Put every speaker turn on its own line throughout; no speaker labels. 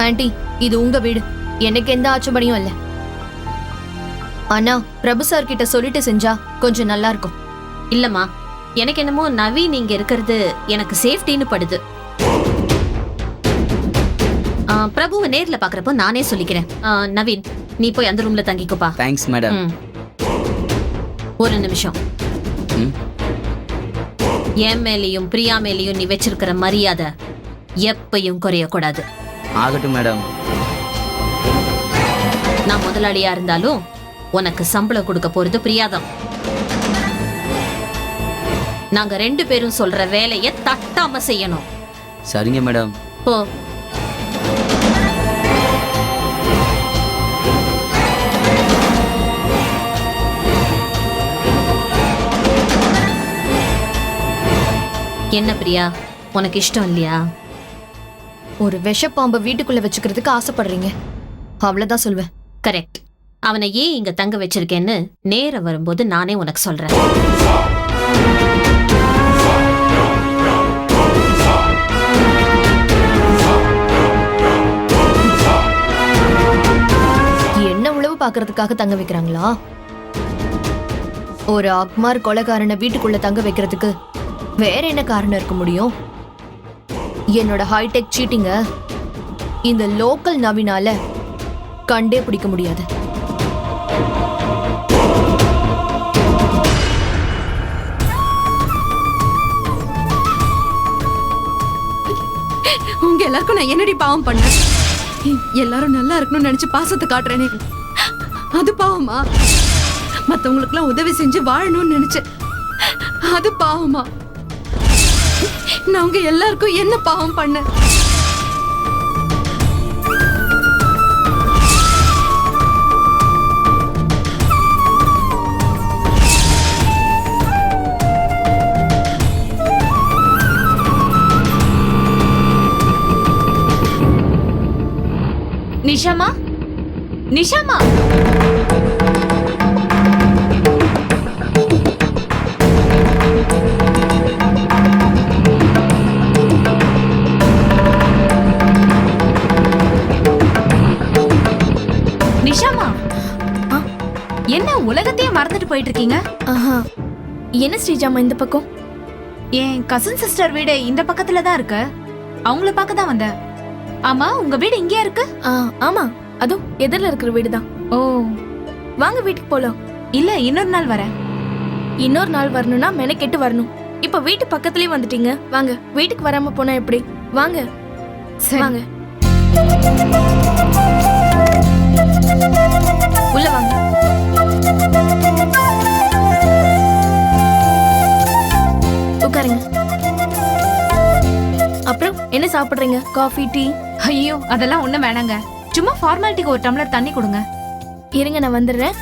Aunty, இது உங்க வீடு, எனக்கு எந்த ஆட்சேபனையும் இல்ல. ஆனா பிரபு சார் கிட்ட சொல்லிட்டு செஞ்சா கொஞ்சம் நல்லா இருக்கும்.
இல்லம்மா, எனக்கு என்னமோ நவீன் இங்க இருக்கிறது எனக்கு சேஃப்டின்னு படுது. பிரபுவை நேர்ல பாக்குறப்போ நானே சொல்லிக்கிறேன். நவீன், நீ போய் அந்த ரூம்ல தங்கிக்கோப்பா.
Thanks madam.
ஒரு நிமிஷம். என் மேலையும் பிரியா மேலையும் நீ வச்சிருக்கிற மரியாதை எப்பையும் குறையக்கூடாது.
ஆகட்டும் மேடம்.
நான் முதலாளியா இருந்தாலும் உனக்கு சம்பளம் கொடுக்க போறது பிரியாதான். நாங்க 2 பேரும் சொல்ற வேலையை தட்டாம செய்யணும்.
சரிங்க மேடம்.
போ. என்ன பிரியா, உனக்கு இஷ்டம் இல்லையா?
ஒரு விஷப்பாம்பை வீட்டுக்குள்ள வச்சுக்கிறதுக்கு ஆசைப்படுறீங்க, அவ்வளவுதான் சொல்வேன்.
கரெக்ட். அவனை ஏன் இங்க தங்க வச்சிருக்கேன்னு நேரம் வரும்போது நானே உனக்கு சொல்றேன்.
என்ன உளவு பாக்குறதுக்காக தங்க வைக்கிறாங்களா? ஒரு அக்மார் கொலைகாரனை வீட்டுக்குள்ள தங்க வைக்கிறதுக்கு வேற என்ன காரணம் இருக்க முடியும்? என்னோட ஹைடெக் சீட்டிங்க இந்த லோக்கல் நவீனால கண்டே பிடிக்க முடியாது.
உங்க எல்லாருக்கும் நான் என்னடி பாவம் பண்ண? எல்லாரும் நல்லா இருக்கணும்னு நினைச்சு பாசத்தை காட்டுறேனே, அது பாவமா? மத்தவங்களுக்கு எல்லாம் உதவி செஞ்சு வாழணும்னு நினைச்சேன், அது பாவமா? நான் உங்க எல்லாருக்கும் என்ன பாவம் பண்ண?
நிஷாமா, நிஷாமா, நிஷாமா, என்ன உலகத்தையே மறந்துட்டு போயிட்டு இருக்கீங்க?
என்ன ஸ்ரீஜாமா இந்த பக்கம்?
என் கசின் சிஸ்டர் வீடு இந்த பக்கத்துல தான் இருக்கு, அவங்கள பார்க்க தான் வந்தேன். ஆமா, உங்க வீடு இங்கேயா இருக்கு?
ஆமா, அதுவும் எதிரில இருக்கிற வீடுதான்.
ஓ,
வாங்க வீட்டுக்கு போலாம்.
இல்ல, இன்னொரு நாள் வரேன்.
இன்னொரு நாள் வரணும்னா மெனக்கெட்டு வரணும். இப்ப வீட்டு பக்கத்துலயே வந்துட்டீங்க, வாங்க. வீட்டுக்கு வராம போனா எப்படி? வாங்க. வாங்க, உள்ள வாங்க. உட்காருங்க. அப்புறம் என்ன சாப்பிடுறீங்க? Coffee, tea?
ஐயோ, அதெல்லாம் ஒண்ணும் வேணாங்க. சும்மா ஃபார்மாலிட்டிக்கு ஒரு டம்ளர் தண்ணி கொடுங்க.
இருங்க, நான் வந்துடுறேன்.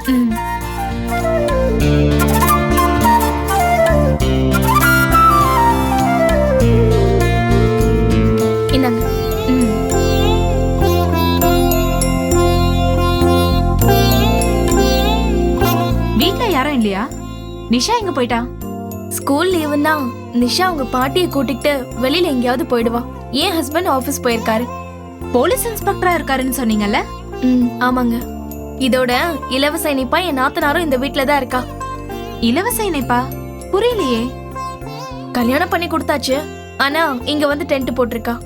இந்தாங்க.
வீட்ல யாரும் இல்லையா? நிஷா எங்க போயிட்டா?
ஸ்கூல் லீவுன்னா நிஷா அவங்க பாட்டியை கூட்டிட்டு வெளியில எங்கேயாவது போயிடுவா. என் ஹஸ்பண்ட் ஆபீஸ் போயிருக்காரு.
போலீஸ் இன்ஸ்பெக்டரா இருக்காருன்னு சொன்னீங்கல்ல?
ஆமாங்க. இதோட இலவச இணைப்பா என் நாத்தனாரும் இந்த வீட்ல தான் இருக்கா.
இலவச இணைப்பா? புரியலையே.
கல்யாணம் பண்ணி கொடுத்தாச்சு, ஆனா இங்க வந்து டென்ட் போட்டிருக்கா.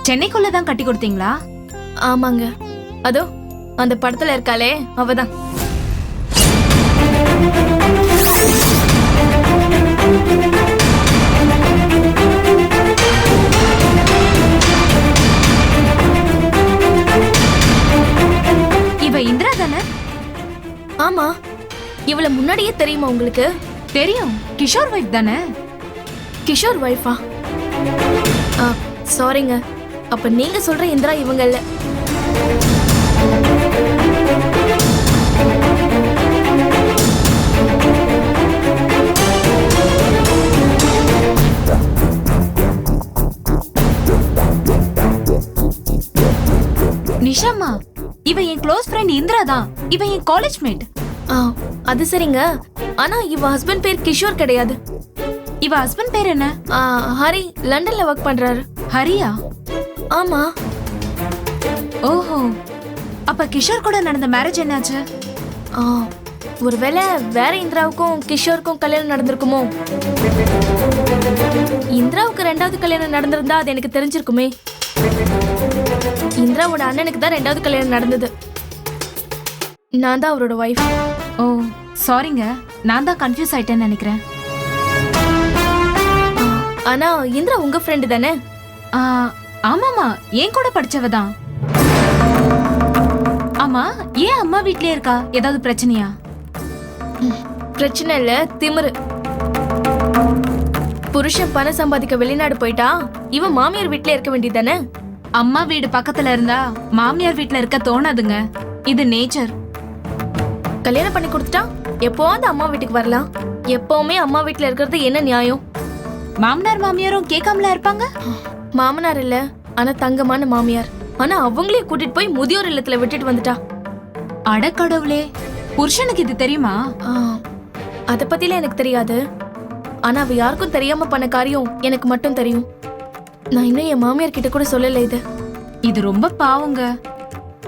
சென்னைக்குள்ளதான் கட்டி கொடுத்தீங்களா?
ஆமாங்க. அதோ அந்த படத்துல இருக்காளே, அவதான்.
இவ இந்திரா தானே?
ஆமா. இவள முன்னாடியே தெரியுமா உங்களுக்கு?
தெரியும். கிஷோர் வைஃப் தானே?
கிஷோர் வைஃபா? சாரிங்க, அப்ப நீங்க சொல்ற இந்திரா இவங்க இல்ல.
நிஷாமா, இவ என் க்ளோஸ் ஃப்ரெண்ட் இந்திரா தான். இவ என் காலேஜ் மேட்.
அது சரிங்க, ஆனா இவ ஹஸ்பண்ட் பேர் கிஷோர் கிடையாது.
இவ ஹஸ்பண்ட் பேர் என்ன?
ஹரி, லண்டன்ல ஒர்க் பண்றாரு.
ஹரியா?
ஆமா.
ஓஹோ, அப்ப கிஷோர் கூட நடந்த மேரேஜ் என்னாச்சு?
ஆ, ஒருவேளை வேற இந்திராவுக்கும் கிஷோருக்கும் கல்யாணம் நடந்திருக்குமோ? இந்திராவுக்கு ரெண்டாவது கல்யாணம் நடந்திருந்தா அது எனக்கு தெரிஞ்சிருக்குமே. இந்திராவோட அண்ணனுக்கு தான் ரெண்டாவது கல்யாணம் நடந்தது. நான் தான் அவரோட ஒய்ஃப்.
ஓ சாரிங்க, நான் தான் கன்ஃபியூஸ் ஆயிட்டேன்னு நினைக்கிறேன்.
ஆனா இந்திரா உங்க ஃப்ரெண்டு தானே?
ஆ, ஆமாமா, என் கூட படிச்சவ தான். ஆமா, ஏன் அம்மா வீட்லயே இருக்கா? ஏதாவது பிரச்சனையா?
பிரச்சனை இல்ல, திமிரு. புருஷன் பணம் சம்பாதிக்க வெளிநாடு போயிட்டா இவன் மாமியார் வீட்ல இருக்க வேண்டியதானே?
அம்மா வீடு பக்கத்துல இருந்தா மாமியார் வீட்ல இருக்க தோணாதுங்க. இது நேச்சர்.
கல்யாணம் பண்ணி கொடுத்துட்டா எப்போவாவது அம்மா வீட்டுக்கு வரலாம். எப்பவுமே அம்மா வீட்ல இருக்கிறது என்ன நியாயம்?
மாமனார் மாமியாரும் கேட்காமல இருப்பாங்க.
மாமனார் இல்ல, ஆனா தங்கமான மாமியார். ஆனா அவங்களே கூட்டிட்டு போய் முதியோர் இல்லத்துல விட்டுட்டு வந்துட்டா.
அடக்கடவுளே, புருஷனுக்கு இது தெரியுமா?
அத பத்தில எனக்கு தெரியாது. ஆனா அவ யாருக்கும் தெரியாம பண்ண காரியம் எனக்கு மட்டும் தெரியும். நான் இன்னும் என் மாமியார் கிட்ட கூட சொல்லல இது.
இது ரொம்ப பாவங்க.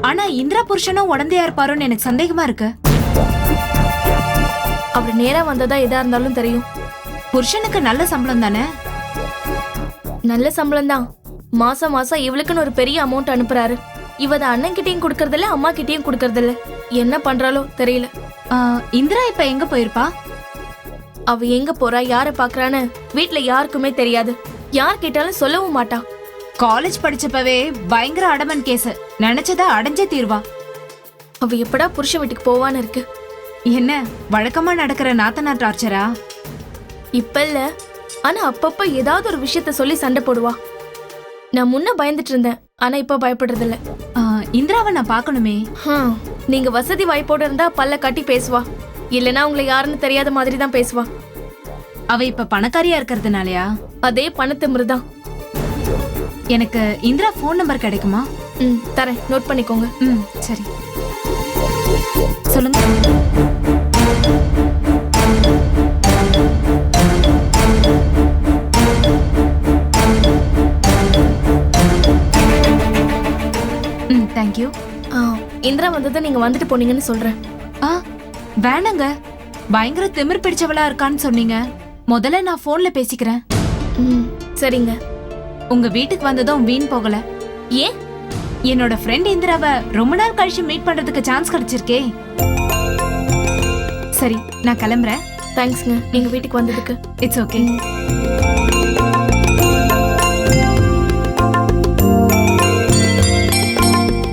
ஆனா இந்திரா புருஷனும் உடந்தையா இருப்பாருன்னு எனக்கு சந்தேகமா இருக்கு.
அவர் நேரா வந்ததா எதா இருந்தாலும் தெரியும்.
புருஷனுக்கு நல்ல சம்பளம் தானே?
நல்ல சம்பளம் தான். மாசம் மாசம் இவளுக்குன்னு ஒரு பெரிய அமௌண்ட் அனுப்புறாரு. இவத அண்ணன் கிட்டயும் கொடுக்கறதில்ல, அம்மா கிட்டயும் கொடுக்கறதில்ல. என்ன பண்றாலோ தெரியல.
இந்திரா இப்ப எங்க போயிருப்பா?
அவ எங்க போறா, யார பாக்குறான்னு வீட்ல யாருக்குமே தெரியாது. யார் கேட்டாலும் சொல்லவும் மாட்டா.
காலேஜ் படிச்சப்பவே பயங்கர அடமன் கேஸ். நினைச்சதா அடைஞ்சே தீர்வா.
அவ எப்படா புருஷ வீட்டுக்கு போவான்னு இருக்கு.
என்ன வழக்கமா நடக்கிற நாத்தனார் டார்ச்சரா?
இப்ப இல்ல, ஆனா அப்பப்ப ஏதாவது ஒரு விஷயத்த சொல்லி சண்டை போடுவா. நான் முன்ன பயந்துட்டு இருந்தேன், ஆனா இப்ப பயப்படுறது இல்ல.
இந்திராவை நான் பாக்கணுமே.
நீங்க வசதி வாய்ப்போட இருந்தா பல்ல கட்டி பேசுவா. இல்லனா உங்களை யாருன்னு தெரியாத மாதிரி தான் பேசுவா.
அவ இப்ப பணக்காரியா இருக்கிறதுனாலயா?
அதே பணத்திமிருதான்.
எனக்கு இந்திரா போன் நம்பர் கிடைக்குமா?
தரேன், நோட் பண்ணிக்கோங்க.
சரி, சொல்லுங்க. தேங்க்யூ.
இந்திரா வந்ததை நீங்க வந்துட்டு போனீங்கன்னு சொல்றேன்.
வேணாங்க, பயங்கர திமிர் பிடிச்சவளா இருக்கான்னு சொன்னீங்க. முதல்ல நான் போன்ல பேசிக்கிறேன்.
சரிங்க.
உங்க வீட்டுக்கு வந்ததும் வீண் போகல.
ஏன்?
என்னோட ஃப்ரெண்ட் இந்திராவை ரொம்ப நாள் கழிச்சு மீட் பண்றதுக்கு சான்ஸ் கிடைச்சிருக்கே. சரி, நான் கிளம்புறேன்.
தேங்க்ஸ்ங்க, நீங்க வீட்டுக்கு வந்ததுக்கு.
It's okay.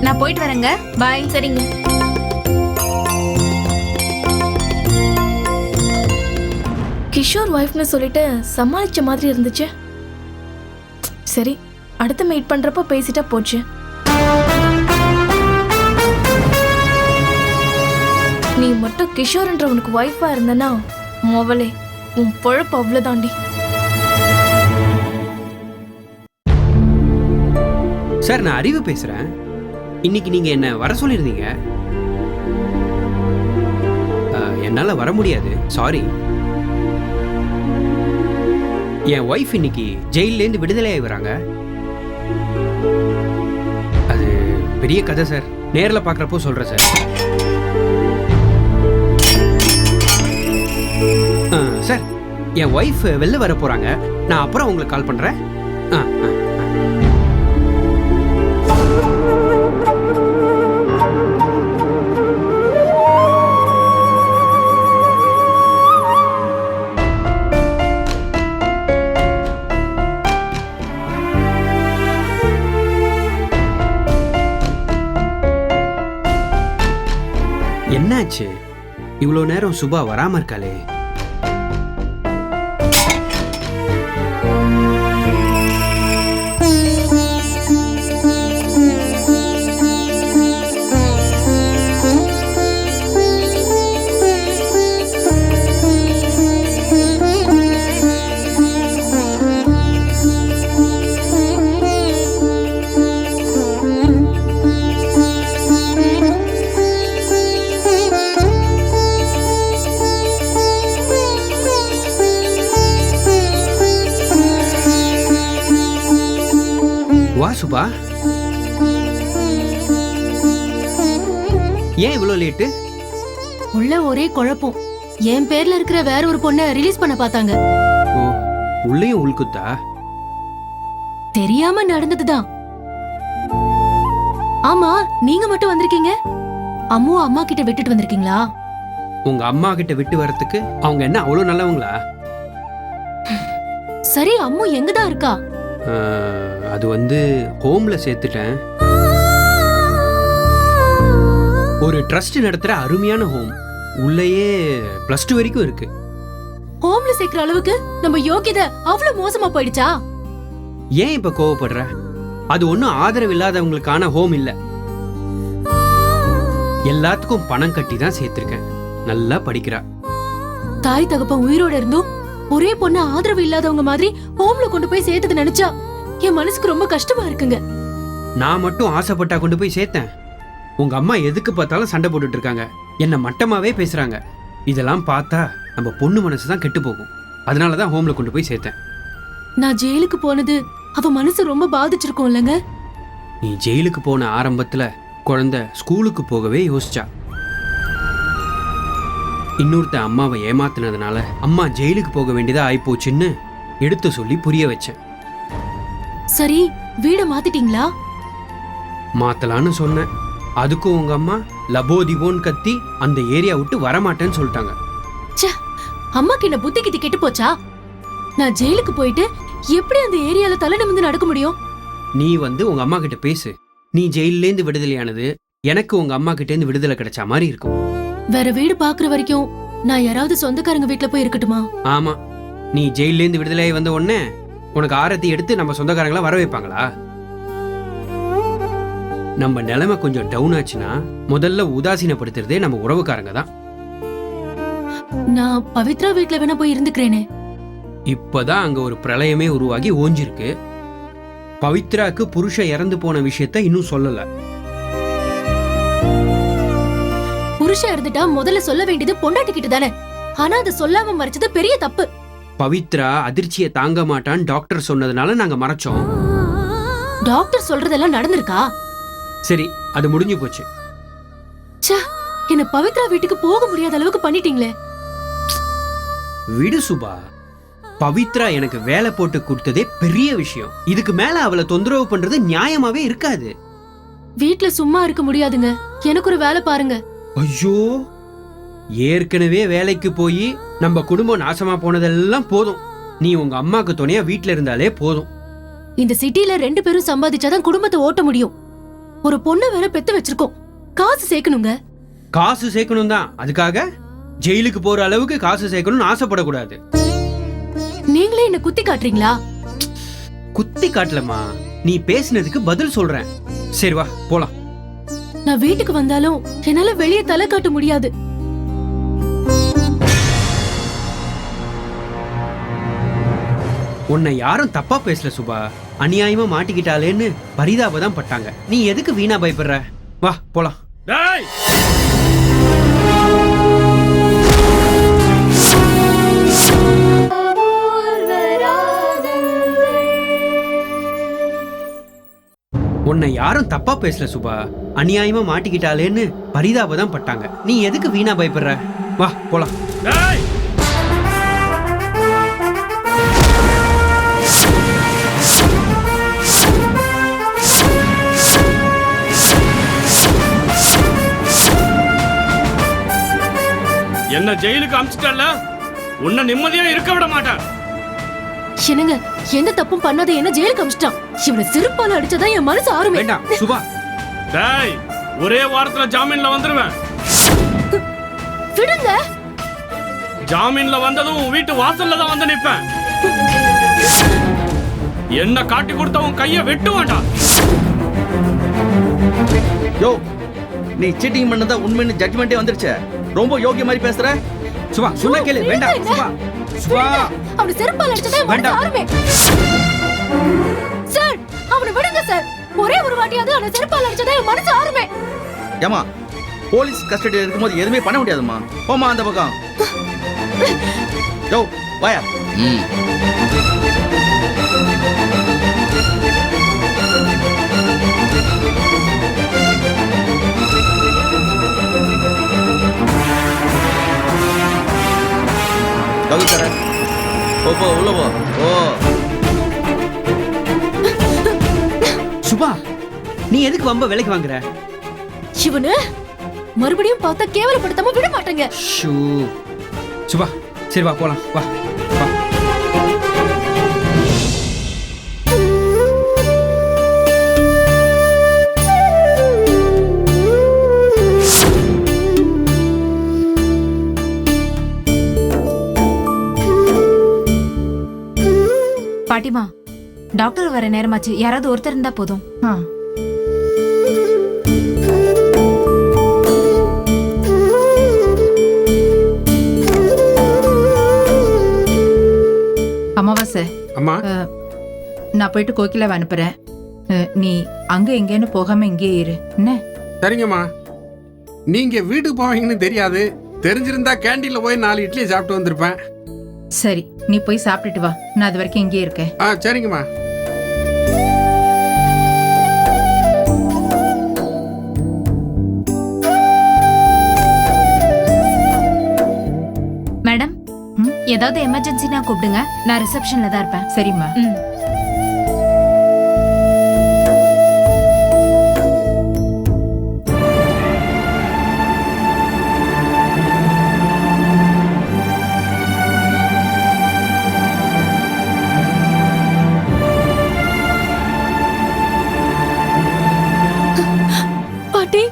நான் போயிட்டு வரேங்க. பாய்.
சரிங்க. கிஷோர் வைஃப்னு சொல்லிட்டு சமாளிச்ச மாதிரி இருந்துச்சு. சரி, அடுத்து மீட் பண்றப்போ பேசிட்டா போச்சு. நீ மட்டும் கிஷோர்ன்ற உனக்கு வைஃபா இருந்தனா மொவலே உன் பொழப்பு அவ்வளவுதாண்டி.
சார், நான் அறிவு பேசுறேன். இன்னைக்கு நீங்க என்ன வர சொல்லியிருந்தீங்க. என்னால வர முடியாது, சாரி. என் ஒய்ஃப் இன்னைக்கு ஜெயிலேருந்து விடுதலை ஆகிறாங்க. அது பெரிய கதை சார், நேரில் பார்க்குறப்போ சொல்கிறேன் சார். சார், என் ஒய்ஃப் வெளில வர போகிறாங்க. நான் அப்புறம் உங்களுக்கு கால் பண்ணுறேன். என்னாச்சு? இவ்வளோ நேரம் சுபா வராம இருக்காளே. வா சுபா. ஏன் இவ்வளோ லேட்டு?
உள்ள ஒரே குழப்பம். என் பேர்ல இருக்கிற வேற ஒரு பொண்ணை ரிலீஸ் பண்ண பார்த்தாங்க.
ஓ, உள்ளேயும் உள்குத்தா?
தெரியாம நடந்ததுதான். ஆமா, நீங்க மட்டும் வந்திருக்கீங்க. அம்மு அம்மா கிட்ட விட்டுட்டு வந்திருக்கீங்களா?
உங்க அம்மா கிட்ட விட்டு வரதுக்கு அவங்க என்ன அவ்வளோ நல்லவங்களா?
சரி, அம்மு எங்கதான் இருக்கா?
அது வந்து ஹோம்ல சேர்த்துட்டேன். ஒரு ட்ரஸ்ட் நடத்துற அருமையான ஹோம். உள்ளேயே +2 வரைக்கும் இருக்கு.
ஹோம்ல சேர்க்கிற அளவுக்கு நம்ம யோகியதை அவ்வளவு மோசமா போயிடுச்சா?
ஏன் இப்ப கோவப்படுற? அது ஒன்றும் ஆதரவு இல்லாதவங்களுக்கான ஹோம் இல்ல. எல்லாத்துக்கும் பணம் கட்டி தான் சேர்த்திருக்கேன். நல்லா படிக்கிறா.
தாய் தகப்பன் உயிரோட இருந்தும் ஒரே பொண்ணு ஆதரவு இல்லாதவங்க மாதிரி ஹோம்ல கொண்டு போய் சேர்த்தது நினைச்சா என் மனசுக்கு ரொம்ப கஷ்டமா இருக்குங்க.
நான் மட்டும் ஆசைப்பட்டா கொண்டு போய் சேர்த்தேன். உங்க அம்மா எதுக்கு பார்த்தாலும் சண்டை போட்டுட்டு இருக்காங்க. என்ன மட்டமாவே பேசுறாங்க. இதெல்லாம் பார்த்தா நம்ம பொண்ணு மனசு தான் கெட்டு போகும். அதனாலதான் ஹோம்ல கொண்டு போய் சேர்த்தேன்.
நான் ஜெயிலுக்கு போனது அவ மனசு ரொம்ப பாதிச்சிருக்கும் இல்லங்க?
நீ ஜெயிலுக்கு போன ஆரம்பத்துல குழந்தை ஸ்கூலுக்கு போகவே யோசிச்சா. இன்னொருத்த அம்மாவை ஏமாத்தினதுனால அம்மா ஜெயிலுக்கு போக வேண்டியதா ஆயிப்போச்சுன்னு எடுத்து சொல்லி புரிய வச்சேன்.
சரி, வீட மாத்திட்டீங்களா?
மாத்தலான்னு சொன்னேன். அதுக்கும் உங்க அம்மா லபோதிபோன்னு கத்தி அந்த ஏரியா விட்டு வரமாட்டேன்னு சொல்லிட்டாங்க.
அம்மாக்கு என்ன புத்தி கித்தி கெட்டு போச்சா? நான் ஜெயிலுக்கு போயிட்டு எப்படி அந்த ஏரியால தலை நிமிர்ந்து நடக்க முடியும்?
நீ வந்து உங்க அம்மா கிட்ட பேசு. நீ ஜெயிலேருந்து விடுதலையானது எனக்கு உங்க அம்மா கிட்ட இருந்து விடுதலை கிடைச்ச மாதிரி இருக்கும்.
வேற வீடு பாக்குற வரைக்கும் நான் யாராவது சொந்தக்காரங்க வீட்டுல போய் இருக்கட்டுமா?
ஆமா, நீ ஜெயிலேருந்து விடுதலை வந்த உடனே உனக்கு ஆரத்தி எடுத்து நம்ம சொந்தக்காரங்களா வர வைப்பாங்களா? நம்ம நிலைமை கொஞ்சம் டவுன் ஆச்சுன்னா முதல்ல உதாசீனப்படுத்துறதே நம்ம உறவுக்காரங்க தான்.
நான் பவித்ரா வீட்டுல வேணா போய் இருந்துக்கிறேனே.
இப்பதான் அங்க ஒரு பிரளயமே உருவாகி ஓஞ்சிருக்கு. பவித்ராக்கு புருஷன் இறந்து போன விஷயத்த இன்னும் சொல்லல.
புருஷன் இருந்துட்டா முதல்ல சொல்ல வேண்டியது பொண்டாட்டி கிட்ட தானே. ஆனா அதை சொல்லாம மறைச்சது பெரிய தப்பு.
பவித்ரா அதிர்ச்சியை தாங்க மாட்டான்னு டாக்டர் சொன்னதுனால நாங்க மறைச்சோம்.
டாக்டர் சொல்றதெல்லாம் நடந்திருக்கா?
சரி, அது முடிஞ்சு போச்சு.
என்ன பவித்ரா வீட்டுக்கு போக முடியாத அளவுக்கு பண்ணிட்டீங்களே.
விடு சுபா. பவித்ரா எனக்கு வேலை போட்டு கொடுத்ததே பெரிய விஷயம். இதுக்கு மேல அவளை தொந்தரவு பண்றது நியாயமாவே இருக்காது.
வீட்ல சும்மா இருக்க முடியாதுங்க. எனக்கு ஒரு வேலை பாருங்க.
ஐயோ, ஏற்கனவே வேலைக்கு போய் நம்ம குடும்பம் நாசமா போனதெல்லாம் போதும். நீ உங்க அம்மாக்கு துணையா வீட்ல இருந்தாலே போதும்.
இந்த சிட்டில 2 பேரும் சம்பாதிச்சாதான் குடும்பத்தை ஓட்ட முடியும். ஒரு பொண்ணு வேற பெத்து வச்சிருக்கோம். காசு சேர்க்கணுங்க.
காசு சேர்க்கணும் தான். அதுக்காக ஜெயிலுக்கு போற அளவுக்கு காசு சேர்க்கணும்னு ஆசைப்படக்கூடாது.
நீங்களே என்ன குத்தி காட்டுறீங்களா?
குத்தி காட்டலமா, நீ பேசினதுக்கு பதில் சொல்றேன். சரி வா போலாம்.
நான் வீட்டுக்கு வந்தாலும் என்னால வெளியே தலை காட்ட முடியாது.
உன்னை யாரும் தப்பா பேசல சுபா. அநியாயமா மாட்டிக்கிட்டாலேன்னு பரிதாபம் பட்டாங்க. நீ எதுக்கு வீணா பயப்படுற? வா போலாம். உன்னை யாரும் தப்பா பேசல சுபா. அநியாயமா மாட்டிக்கிட்டாலேன்னு பரிதாபம் பட்டாங்க. நீ எதுக்கு வீணா பயப்படுற? வா போலாம்.
என்ன ஜெயிலுக்கு அமிச்சிட்டல்ல, உன்னை நிம்மதியா இருக்க விட மாட்டேன்.
என்னங்க, எந்த தப்பும் பண்ணாத என்ன ஜெயிலுக்கு அமிச்சிட்டான். இவனை சிறுப்பால அடிச்சதான் என் மனசு ஆறுமே.
வேண்டாம் சுபா.
டேய், ஒரே வாரத்துல ஜாமீன்ல வந்துருவேன்.
விடுங்க.
ஜாமீன்ல வந்ததும் உன் வீட்டு வாசல்ல தான் வந்து நிப்பேன். என்ன காட்டி கொடுத்த உன் கைய வெட்டு வேண்டாம்.
யோ, நீ சீட்டிங் பண்ணதா உண்மைன்னு ஜட்ஜ்மெண்டே வந்துருச்சு. ரொம்ப யோகிய மாதிரி பேசுற.
சுபா சொன்னா கேளு. வேண்டாம் சுபா. சுபா,
அவனை செருப்பால அடிச்சதா என் மனசு ஆறுமே. சார், அவனை விடுங்க சார். ஒரே ஒரு வாட்டியாவது அவனை செருப்பால அடிச்சதா என் மனசு ஆறுமே.
ஏமா, போலீஸ் கஸ்டடியில் இருக்கும்போது எதுவுமே பண்ண முடியாதுமா. போமா அந்த பக்கம். யோ வாயா. போய் தர. போ உள்ள போ. ஓ
சுபா, நீ எதுக்கு வம்ப விலைக்கு வாங்குற?
சிவனு மறுபடியும் பார்த்தா கேவலப்படுத்தாம விட மாட்டேங்க.
ஷூ. சுபா, சரி வா போலாம், வா வா.
பாட்டிமா, டாக்டர் வர நேரமாச்சு. யாராவது ஒருத்தர் இருந்தா போதும்.
அமாவாசை,
அம்மா
நான் போயிட்டு கோகிலாவை அனுப்புறேன். நீ அங்க எங்கேன்னு போகாம இங்கேயே இரு என்ன?
சரிங்கம்மா. நீங்க வீட்டுக்கு போவீங்கன்னு தெரியாது. தெரிஞ்சிருந்தா கேண்டீன்ல போய் 4 இட்லி சாப்பிட்டு வந்திருப்பேன்.
சரி, நீ போய் சாப்பிட்டுட்டு வா. நான் அது வரைக்கும் இங்கேயே இருக்கேன்.
சரிங்கம்மா.
மேடம், ஏதாவது எமர்ஜென்சினா கூப்பிடுங்க. நான் ரிசப்ஷன்ல தான் இருப்பேன்.
சரிம்மா.
ம்.
பாட்டி,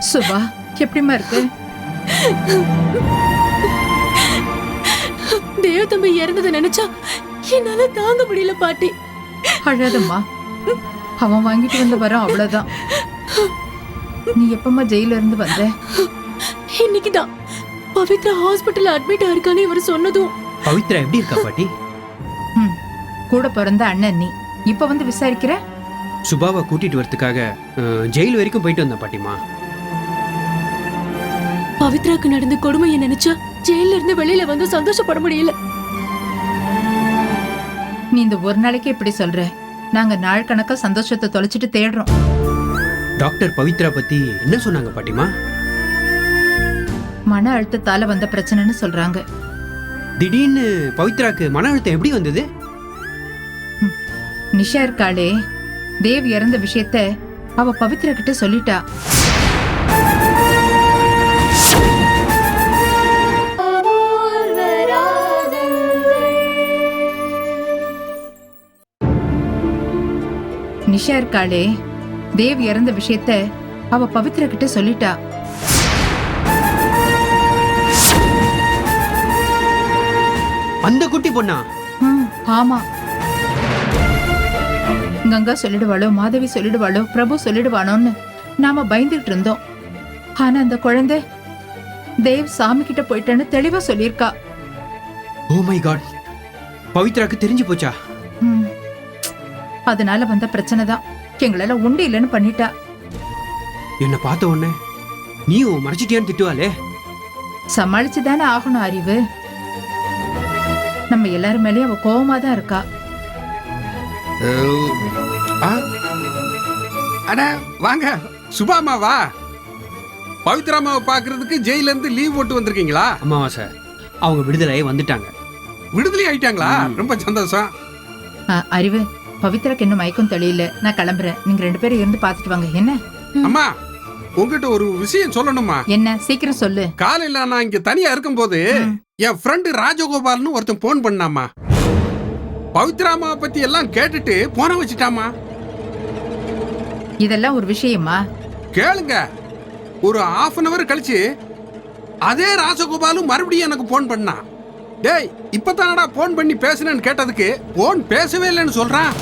சுபா, எப்படிம்மா இருக்கு?
தேவ தம்பி இறந்ததை நினைச்சா என்னால தாங்க முடியல பாட்டி.
அழாதம்மா, அவன் வாங்கிட்டு வந்த வரம் அவ்வளவுதான். நீ எப்பமா ஜெயில இருந்து வந்த?
இன்னைக்குதான் பவித்ரா ஹாஸ்பிட்டல்ல அட்மிட் ஆயிருக்கான்னு இவர் சொன்னதும்.
பவித்ரா எப்படி இருக்கா பாட்டி?
கூட பிறந்த அண்ணன் நீ இப்ப வந்து விசாரிக்கிற?
சுபாவை கூட்டிட்டு வரதுக்காக ஜெயில் வரைக்கும் போயிட்டு வந்தேன் பாட்டிமா.
பவித்ராக்கு நடந்த கொடுமையை நினைச்சா ஜெயில இருந்து வெளியில வந்து சந்தோஷப்பட முடியல.
நீ இந்த ஒரு நாளைக்கு இப்படி சொல்ற. நாங்க நாள் கணக்கா சந்தோஷத்தை தொலைச்சிட்டு தேடுறோம்.
டாக்டர் பவித்ரா பத்தி என்ன சொன்னாங்க பாட்டிமா?
மன அழுத்தத்தால வந்த பிரச்சனைன்னு சொல்றாங்க.
திடீர்னு பவித்ராக்கு மன அழுத்தம் எப்படி வந்தது?
நிஷா இருக்காளே, தேவ் இறந்த விஷயத்த அவ பவித்ரா கிட்ட சொல்லிட்டா. நிஷா இருக்காளே, தேவ் இறந்த விஷயத்த அவ பவித்ரா கிட்ட சொல்லிட்டா.
அந்த குட்டி பொண்ணா?
ஆமா. கங்கா சொல்லிடுவாளோ, மாதவி சொல்லிடுவாளோ, பிரபு சொல்லிடுவானோன்னு நாம பயந்துட்டு இருந்தோம். ஆனா அந்த குழந்தை தேவ் சாமி கிட்ட போயிட்டேன்னு தெளிவா சொல்லியிருக்கா.
ஓ மை காட், பவித்ராக்கு தெரிஞ்சு போச்சா?
அதனால வந்த பிரச்சனை தான். எங்களால உண்டு இல்லைன்னு பண்ணிட்டா.
என்ன பார்த்த உடனே நீயும் மறைச்சிட்டியான்னு திட்டுவாளே.
சமாளிச்சுதானே ஆகணும் அறிவு. நம்ம எல்லாரும் மேலயும் அவ கோவமா தான் இருக்கா.
அட வாங்க சுபாமா, வா. பவித்ராமாவை பாக்குறதுக்கு ஜெயில இருந்து லீவ் போட்டு வந்திருக்கீங்களா?
அமாவாசை, அவங்க விடுதலை வந்துட்டாங்க.
விடுதலை ஆயிட்டாங்களா? ரொம்ப சந்தோஷம்.
அறிவு, பவித்ராக்கு இன்னும் மயக்கம் தெளியல. நான் கிளம்புறேன். நீங்க 2 பேரும் இருந்து பாத்துட்டு வாங்க என்ன?
அம்மா, உங்ககிட்ட ஒரு விஷயம் சொல்லணுமா?
என்ன? சீக்கிரம் சொல்லு.
காலையில நான் இங்க தனியா இருக்கும் போது என் ஃப்ரெண்டு ராஜகோபால்னு ஒருத்தன் போன் பண்ணாமா. பவித்ராமா பத்தி எல்லாம் கேட்டுட்டு போன வச்சுட்டாமா.
இதெல்லாம் ஒரு விஷயமா?
கேளுங்க. ஒரு 1/2 hour கழிச்சு அதே ராஜகோபாலும் மறுபடியும் எனக்கு போன் பண்ணா. டேய், இப்பதானடா போன் பண்ணி பேசுனேன்னு கேட்டதுக்கு போன் பேசவே இல்லைன்னு சொல்றான்.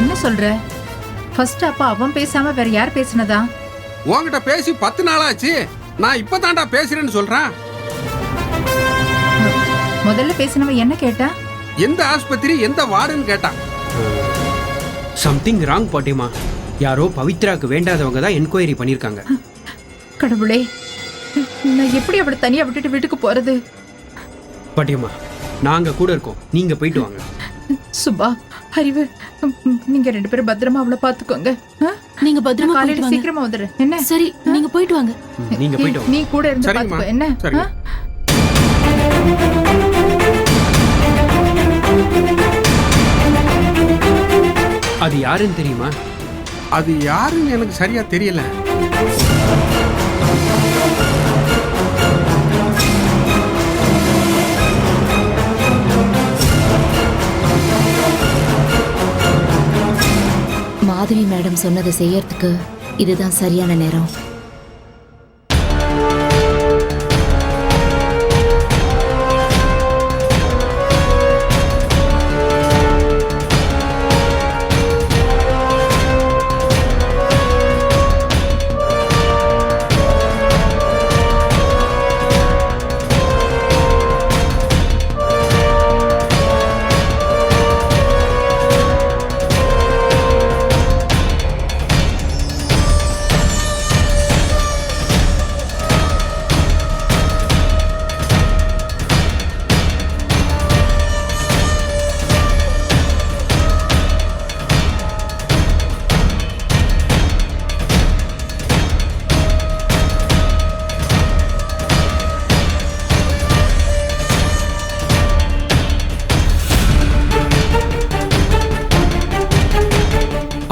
என்ன சொல்ற? ஃபர்ஸ்ட் அப்ப அவன் பேசாம வேற யார் பேசினதா?
உன்கிட்ட பேசி 10 நாளாச்சு. நான் இப்பதான்டா பேசுறேன்னு சொல்றான்.
முதல்ல பேசினவன் என்ன கேட்டா?
எந்த ஆஸ்பத்திரி, எந்த வார்டுன்னு கேட்டான்.
சம்திங் ராங் பாட்டிமா. யாரோ பவித்ராக்கு வேண்டாதவங்க தான் என்கொயரி பண்ணிருக்காங்க.
கடவுளே, நான் எப்படி அவளை தனியா விட்டுட்டு வீட்டுக்கு போறது?
பாட்டியம்மா, நாங்க கூட இருக்கோம், நீங்க போயிட்டு வாங்க.
சுபா, அறிவு, நீங்க 2 பேரும் பத்திரமா அவளை பாத்துக்கோங்க.
நீங்க
நான்
பத்திரமா போயிட்டு
காலையில
வாங்க.
சீக்கிரமா வந்துடுறேன். என்ன?
சரி நீங்க போயிட்டு வாங்க.
நீங்க போயிட்டு வாங்க.
நீ கூட இருந்து
சரிங்கம்மா.
பாத்துக்கோ. என்ன?
சரிங்க.
அது யாருன்னு தெரியுமா?
அது யாருன்னு எனக்கு சரியா தெரியல.
மாதவி மேடம் சொன்னதை செய்யறதுக்கு இதுதான் சரியான நேரம்.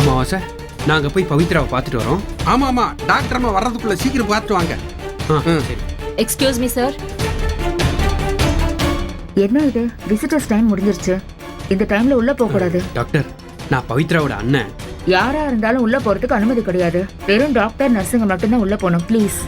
அமாவாசை, நாங்க போய் பவித்ராவை பார்த்துட்டு வரோம்.
ஆமா ஆமா, டாக்டர் அம்மா வர்றதுக்குள்ள சீக்கிரம் பார்த்து வாங்க.
சரி.
Excuse me sir.
என்ன இது, விசிட்டர்ஸ் டைம் முடிஞ்சிருச்சு. இந்த டைம்ல உள்ள போக கூடாது.
டாக்டர், நான் பவித்ராவோட அண்ணன்.
யாரா இருந்தாலும் உள்ள போறதுக்கு அனுமதி கிடையாது. வெறும் டாக்டர் நர்ஸுங்க மட்டும்தான் உள்ள போகணும். ப்ளீஸ்.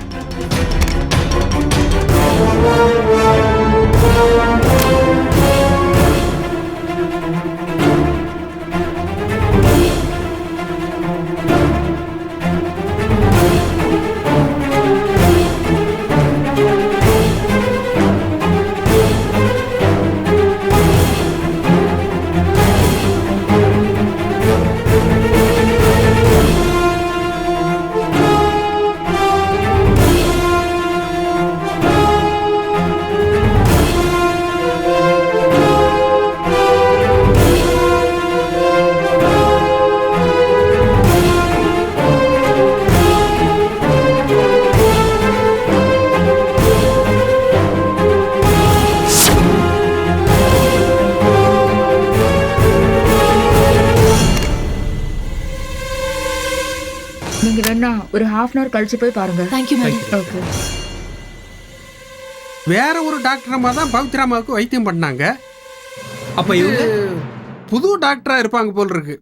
நீங்க வேணா ஒரு ½ hour கழிச்சு போய் பாருங்க.
Thank you madam.
ஓகே.
வேற ஒரு டாக்டர் அம்மா தான் பவித்ராமாவுக்கு வைத்தியம் பண்ணாங்க.
அப்ப இவங்க
புது டாக்டரா இருப்பாங்க போல் இருக்கு.